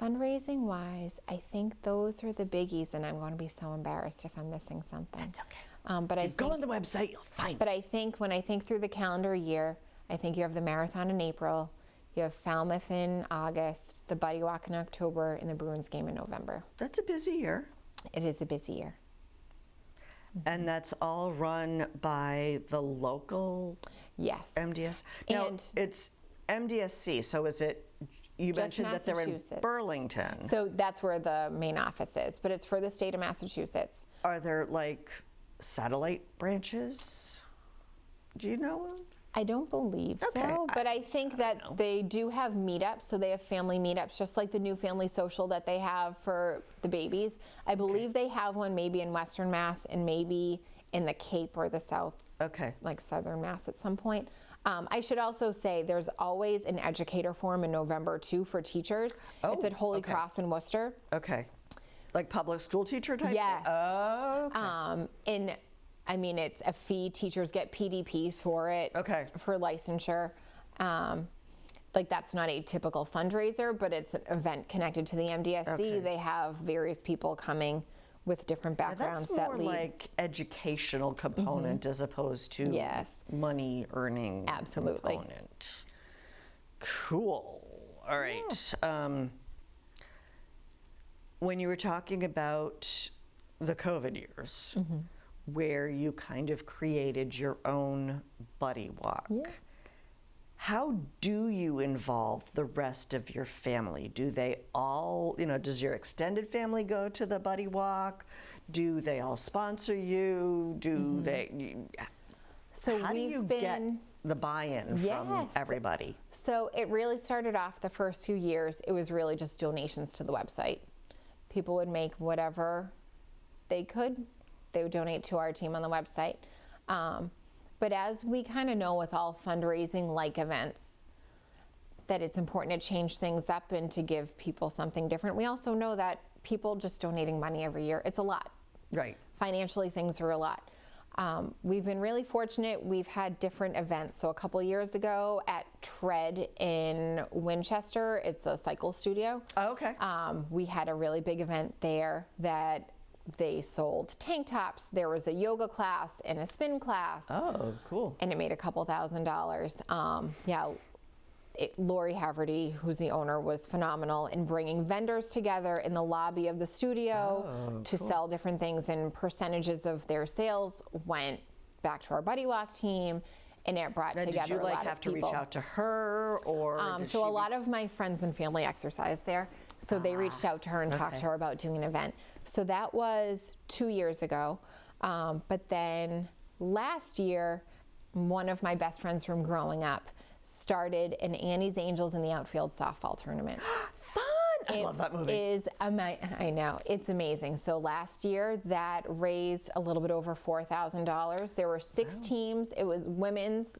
Fundraising wise, I think those are the biggies, and I'm going to be so embarrassed if I'm missing something. It's okay. But I Go think, on the website, you'll find but it. I think when I think through the calendar year, I think you have the marathon in April, you have Falmouth in August, the Buddy Walk in October, and the Bruins game in November. That's a busy year. It is a busy year. And that's all run by the local Yes. MDS? Now, And- it's MDSC, so is it, you Just mentioned that they're in Massachusetts. Burlington. So that's where the main office is, but it's for the state of Massachusetts. Are there like satellite branches? Do you know of? I don't believe Okay, so, but I think that they do have meetups. So they have family meetups, just like the new family social that they have for the babies. I believe they have one maybe in Western Mass and maybe in the Cape or the South, Okay. like Southern Mass at some point. I should also say there's always an educator forum in November too for teachers. It's Oh, at Holy okay. Cross in Worcester. Okay. Like public school teacher type? Yes. Thing? Oh, okay. And I mean, it's a fee. Teachers get PDPs for it. Okay. For licensure. Like that's not a typical fundraiser, but it's an event connected to the MDSC. Okay. They have various people coming with different Now, backgrounds that's that more lead. like educational component as opposed to Yes. money earning Absolutely. component. Cool. All right. When you were talking about the COVID years, where you kind of created your own buddy walk, how do you involve the rest of your family? Do they all, does your extended family go to the buddy walk? Do they all sponsor you? Do they, So how do we've you been. get the buy-in from Yes. everybody? So it really started off the first few years, it was really just donations to the website. People would make whatever they could. They would donate to our team on the website. But as we kind of know with all fundraising like events, that it's important to change things up and to give people something different. We also know that people just donating money every year, it's a lot. Right. Financially, things are a lot. We've been really fortunate. We've had different events. So a couple years ago at Tread in Winchester, it's a cycle studio. Oh, okay. We had a really big event there that they sold tank tops. There was a yoga class and a spin class. Oh, cool. And it made a couple $1,000s. Lori Haverty, who's the owner, was phenomenal in bringing vendors together in the lobby of the studio to sell different things, and percentages of their sales went back to our Buddy Walk team, and it brought And together did you a like lot have of to people. reach out to her, or did So a she lot of my friends and family exercise there. So they reached out to her and talked to her about doing an event. So that was 2 years ago. But then last year, one of my best friends from growing up started an Annie's Angels in the Outfield softball tournament. Fun! I love that movie. I know, it's amazing. So last year that raised a little bit over $4,000. There were 6 teams. It was women's.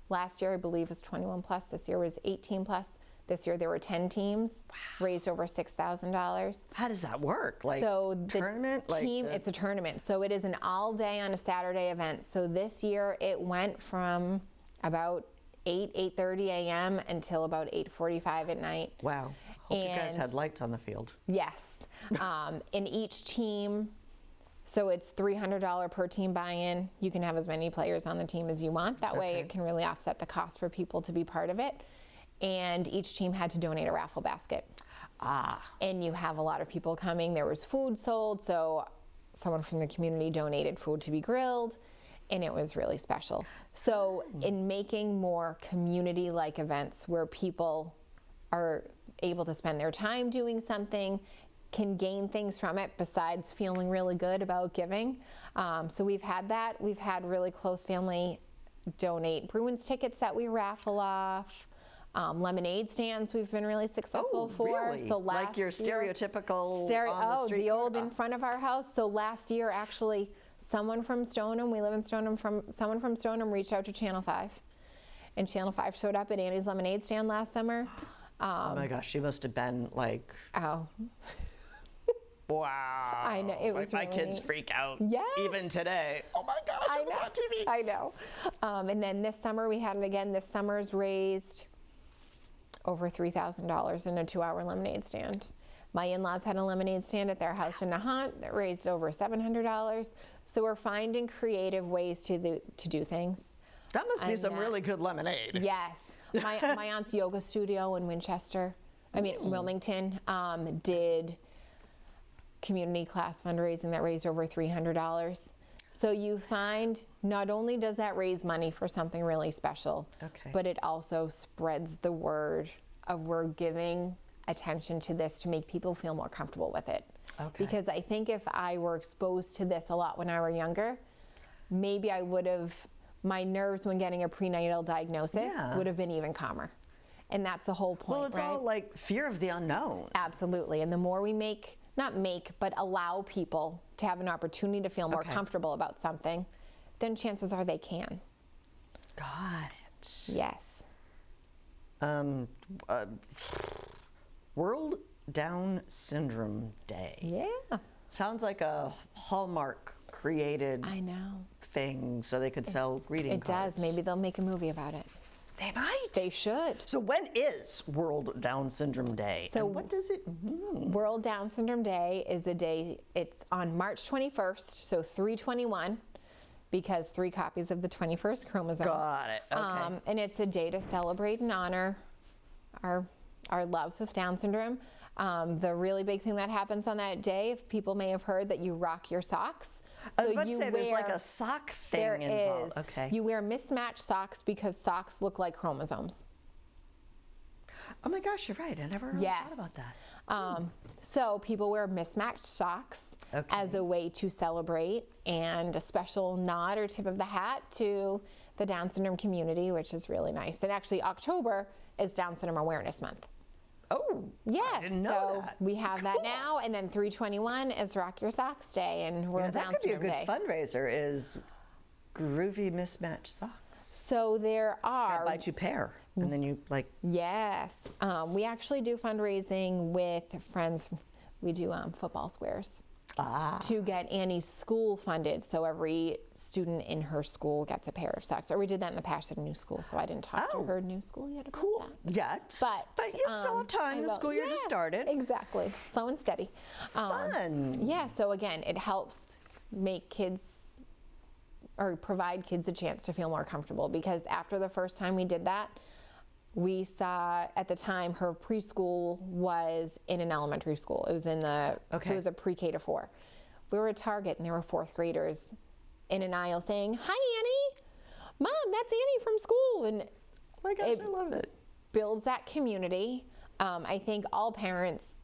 Last year I believe was 21 plus. This year was 18 plus. This year there were 10 teams. Raised over $6,000. How does that work? Like So the tournament? team, Like it's a tournament. So it is an all day on a Saturday event. So this year it went from about 8:30 a.m. until about 8:45 at night. Wow. Hope you guys And- had lights on the field. Yes. In each team, so it's $300 per team buy-in. You can have as many players on the team as you want. That way Okay. it can really offset the cost for people to be part of it. And each team had to donate a raffle basket. And you have a lot of people coming. There was food sold, so someone from the community donated food to be grilled, and it was really special. So in making more community-like events where people are able to spend their time doing something, can gain things from it besides feeling really good about giving. So we've had that. We've had really close family donate Bruins tickets that we raffle off. Lemonade stands we've been really successful for. Really? So Like your year- stereotypical on the street the old corner? in front of our house. So last year, actually, someone from Stoneham, we live in Stoneham, someone from Stoneham reached out to Channel 5. And Channel 5 showed up at Annie's Lemonade stand last summer. Oh my gosh, she must have been like, Oh, wow. I know, it was my really kids neat. freak out. Yeah. Even today. Oh my gosh, I it was know. on TV. I know. And then this summer, we had it again. This summer's raised over $3,000 in a 2-hour lemonade stand. My in-laws had a lemonade stand at their house in Nahant that raised over $700. So we're finding creative ways to do things. That must be And some that- really good lemonade. Yes. My aunt's yoga studio in Wilmington, did community class fundraising that raised over $300. So you find not only does that raise money for something really special, Okay. but it also spreads the word of we're giving attention to this to make people feel more comfortable with it. Okay. Because I think if I were exposed to this a lot when I were younger, maybe I would have, my nerves when getting a prenatal diagnosis Yeah. would have been even calmer. And that's the whole point, Well, it's right? all like fear of the unknown. Absolutely. And the more we but allow people to have an opportunity to feel more Okay. comfortable about something, then chances are they can. Got it. Yes. World Down Syndrome Day. Yeah. Sounds like a Hallmark created I know. thing so they could sell greeting It cards. does. Maybe they'll make a movie about it. They might. They should. So when is World Down Syndrome Day? So and what does it mean? World Down Syndrome Day is a day, it's on March 21st, so 321, because 3 copies of the 21st chromosome. Got it. Okay. And it's a day to celebrate and honor our loves with Down syndrome. The really big thing that happens on that day, if people may have heard, that you rock your socks. I was So about to you say there's like wear- a sock thing There involved. is. Okay. You wear mismatched socks because socks look like chromosomes. Oh my gosh, you're right. I never really Yes. thought about that. So people wear mismatched socks Okay. as a way to celebrate, and a special nod or tip of the hat to the Down syndrome community, which is really nice. And actually, October is Down syndrome Awareness Month. Oh, Yes, I didn't know so that. we have that Cool. now, and then 321 is Rock Your Socks Day and Yeah, World that Down could be a Syndrome good Day. fundraiser. Is groovy mismatched socks. So there I are, buy 2 pair, and then you like. yes, we actually do fundraising with friends. We do football squares to get Annie's school funded, so every student in her school gets a pair of socks. Or we did that in the past at a new school, so I didn't talk Oh. to her new school yet about Cool. that. Yet. But you still have time. I The will- school year just Yes, started. Exactly, slow and steady. Fun. Yeah, so again, it helps make kids or provide kids a chance to feel more comfortable, because after the first time we did that, we saw at the time her preschool was in an elementary school. It was in the, so Okay. it was a pre-K to 4. We were at Target and there were 4th graders in an aisle saying, "Hi, Annie. Mom, that's Annie from school." And Oh my gosh, it- I love it. builds that community. I think all parents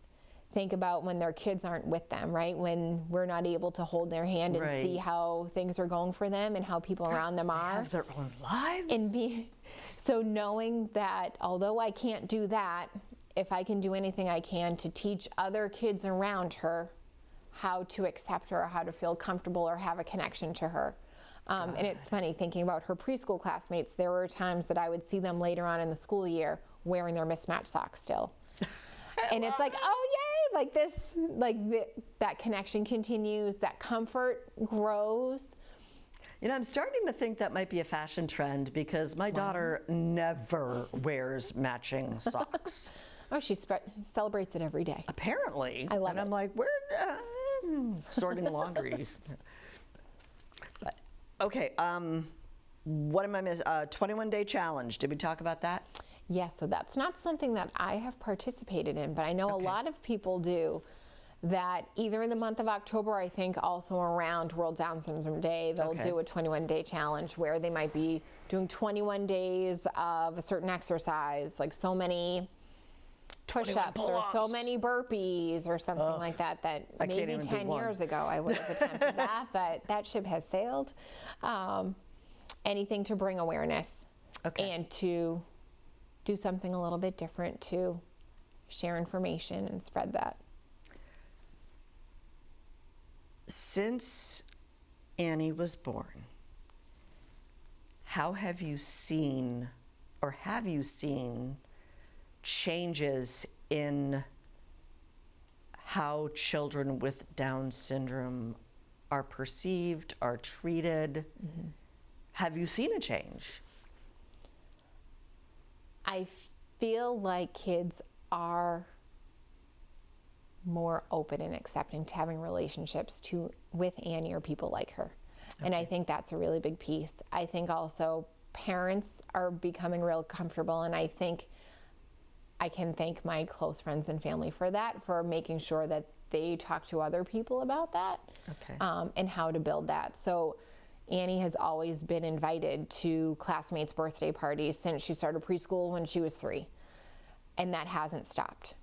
think about when their kids aren't with them, right? When we're not able to hold their hand and see Right. how things are going for them and how people around them They are. have their own lives. And so knowing that although I can't do that, if I can do anything I can to teach other kids around her how to accept her, or how to feel comfortable or have a connection to her. And it's funny thinking about her preschool classmates. There were times that I would see them later on in the school year wearing their mismatched socks still. And it's like, oh yay, like this, that connection continues, that comfort grows. You know, I'm starting to think that might be a fashion trend because my daughter never wears matching socks. Oh, she celebrates it every day. Apparently. I love and it. I'm like, where? Sorting laundry. But, okay, what am I missing? 21-day challenge. Did we talk about that? Yes, so that's not something that I have participated in, but I know a lot of people do that either in the month of October, I think also around World Down Syndrome Day, they'll do a 21-day challenge where they might be doing 21 days of a certain exercise, like so many push-ups or so many burpees or something like that, that maybe 10 years ago I would have attempted that, but that ship has sailed. Anything to bring awareness and to do something a little bit different to share information and spread that. Since Annie was born, how have you seen, or have you seen, changes in how children with Down syndrome are perceived, are treated? Have you seen a change? I feel like kids are more open and accepting to having relationships with Annie or people like her. And I think that's a really big piece. I think also parents are becoming real comfortable, and I think I can thank my close friends and family for that, for making sure that they talk to other people about that and how to build that. So Annie has always been invited to classmates' birthday parties since she started preschool when she was 3, and that hasn't stopped.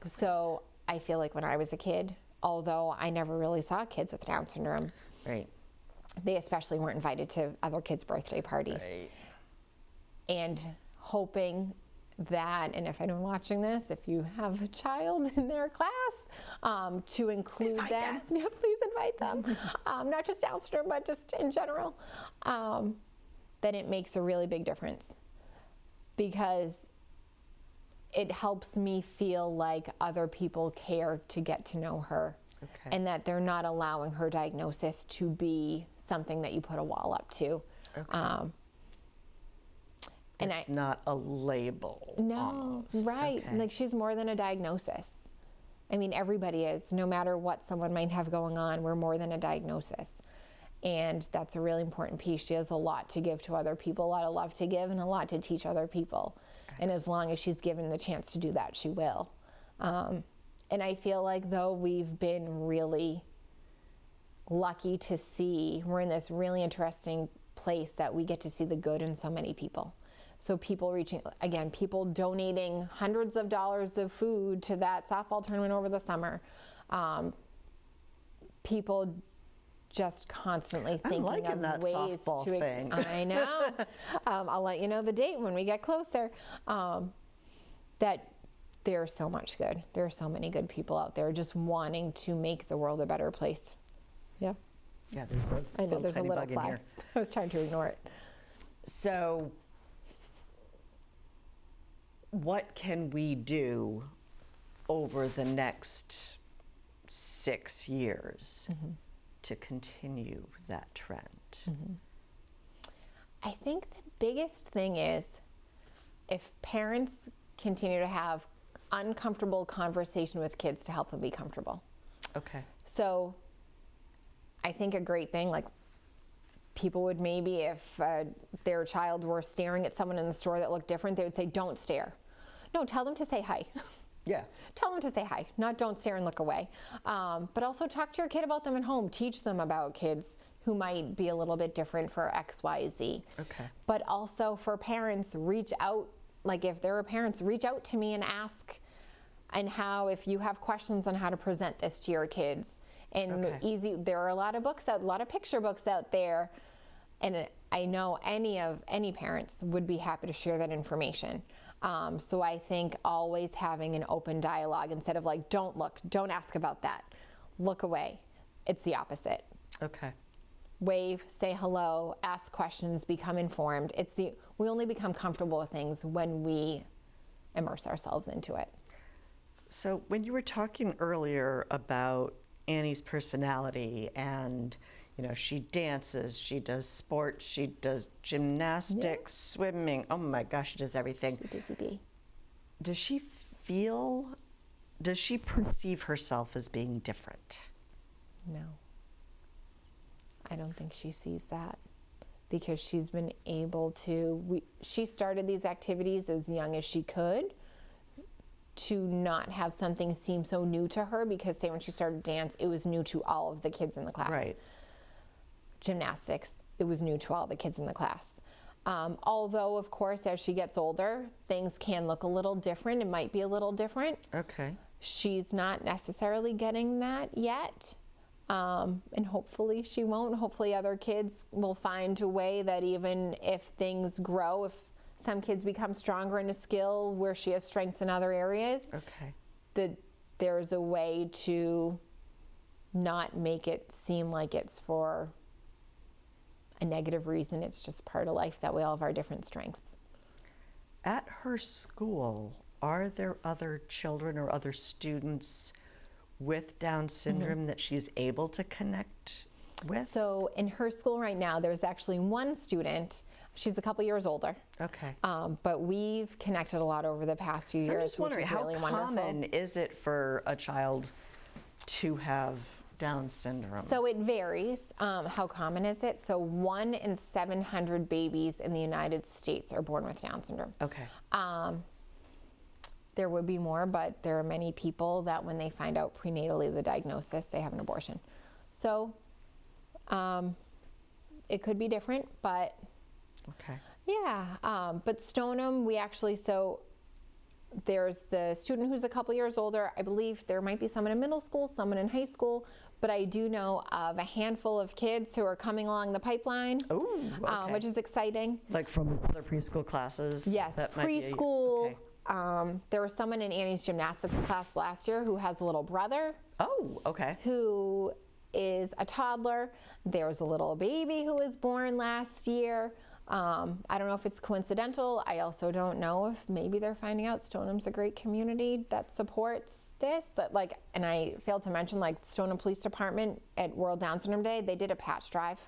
So I feel like when I was a kid, although I never really saw kids with Down syndrome, they especially weren't invited to other kids' birthday parties. And hoping that, and if anyone watching this, if you have a child in their class, to include them. Yeah, please invite them. Not just Down syndrome, but just in general. That it makes a really big difference, because it helps me feel like other people care to get to know her, and that they're not allowing her diagnosis to be something that you put a wall up to. And it's not a label. No, right. Like, she's more than a diagnosis. I mean, everybody is. No matter what someone might have going on, we're more than a diagnosis. And that's a really important piece. She has a lot to give to other people, a lot of love to give, and a lot to teach other people. And as long as she's given the chance to do that, she will. And I feel like, though, we've been really lucky to see, we're in this really interesting place that we get to see the good in so many people. So people people donating hundreds of dollars of food to that softball tournament over the summer. People just constantly thinking of ways to I know. I'll let you know the date when we get closer. That there's so much good. There are so many good people out there just wanting to make the world a better place. Yeah. Yeah, there's a little fly. I was trying to ignore it. So, what can we do over the next 6 years to continue that trend? I think the biggest thing is if parents continue to have uncomfortable conversation with kids to help them be comfortable. So I think a great thing, like, people would maybe, if their child were staring at someone in the store that looked different, they would say, don't stare. No, tell them to say hi. Tell them to say hi, not don't stare and look away. But also talk to your kid about them at home. Teach them about kids who might be a little bit different for X, Y, Z. But also for parents, reach out. Like, if there are parents, reach out to me and ask, and if you have questions on how to present this to your kids. And there are a lot of books out, a lot of picture books out there. And I know any parents would be happy to share that information. So I think always having an open dialogue instead of like, don't look, don't ask about that, look away. It's the opposite. Wave, say hello, ask questions, become informed. We only become comfortable with things when we immerse ourselves into it. So when you were talking earlier about Annie's personality and, she dances, she does sports, she does gymnastics, swimming. Oh my gosh, she does everything. She's a busy bee. Does she perceive herself as being different? No. I don't think she sees that because she's been able to, she started these activities as young as she could to not have something seem so new to her because say when she started dance, it was new to all of the kids in the class. Right. Gymnastics, it was new to all the kids in the class. Although, of course, as she gets older, things can look a little different. It might be a little different. Okay. She's not necessarily getting that yet. And hopefully she won't. Hopefully other kids will find a way that even if things grow, if some kids become stronger in a skill where she has strengths in other areas, Okay. that there's a way to not make it seem like it's for a negative reason. It's just part of life that we all have our different strengths. At her school, are there other children or other students with Down syndrome that she's able to connect with? So in her school right now, there's actually one student. She's a couple years older. Okay. But we've connected a lot over the past few So I'm years, just which wondering, is how really common wonderful. is it for a child to have Down syndrome? So it varies. How common is it? So 1 in 700 babies in the United States are born with Down syndrome. Okay. There would be more, but there are many people that when they find out prenatally the diagnosis, they have an abortion. So it could be different, but Okay. yeah. But Stoneham, we actually, so there's the student who's a couple years older. I believe there might be someone in middle school, someone in high school, but I do know of a handful of kids who are coming along the pipeline, Ooh, okay. which is exciting. Like from other preschool classes? Yes, That might be a- preschool. okay. There was someone in Annie's gymnastics class last year who has a little brother Oh, okay. who is a toddler. There's a little baby who was born last year. I don't know if it's coincidental. I also don't know if maybe they're finding out Stoneham's a great community that supports this. But and I failed to mention, Stoneham Police Department at World Down Syndrome Day, they did a patch drive.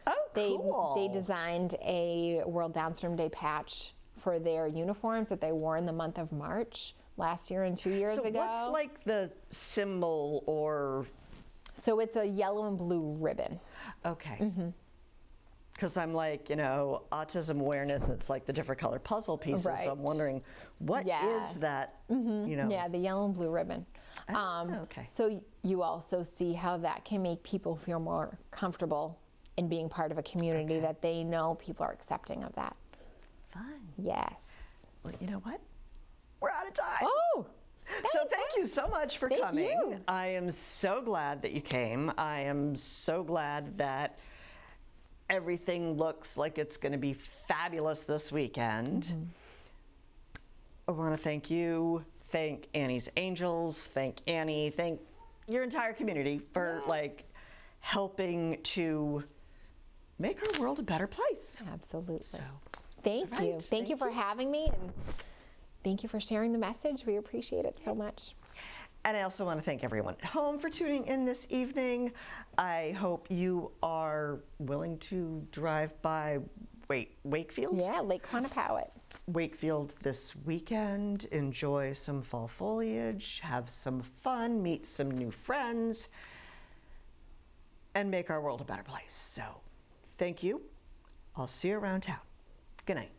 Oh, cool. They designed a World Down Syndrome Day patch for their uniforms that they wore in the month of March last year and 2 years So ago. what's like the symbol or? So it's a yellow and blue ribbon. Okay. Because I'm like, autism awareness, it's like the different color puzzle pieces. Right. So I'm wondering, what Yes. is that, Yeah, the yellow and blue ribbon. okay. So you also see how that can make people feel more comfortable in being part of a community that they know people are accepting of that. Fun. Yes. Well, you know what? We're out of time. Oh! So thank you so much for Thank coming. you. I am so glad that you came. I am so glad that everything looks like it's going to be fabulous this weekend. I want to thank you, thank Annie's Angels, thank Annie, thank your entire community for helping to make our world a better place. Absolutely. So, Thank all you. right, Thank you for having me, and thank you for sharing the message. We appreciate it so much. and I also want to thank everyone at home for tuning in this evening. I hope you are willing to drive by Wakefield? Yeah, Lake Quannapowitt. Wakefield this weekend. Enjoy some fall foliage, have some fun, meet some new friends, and make our world a better place. So, thank you. I'll see you around town. Good night.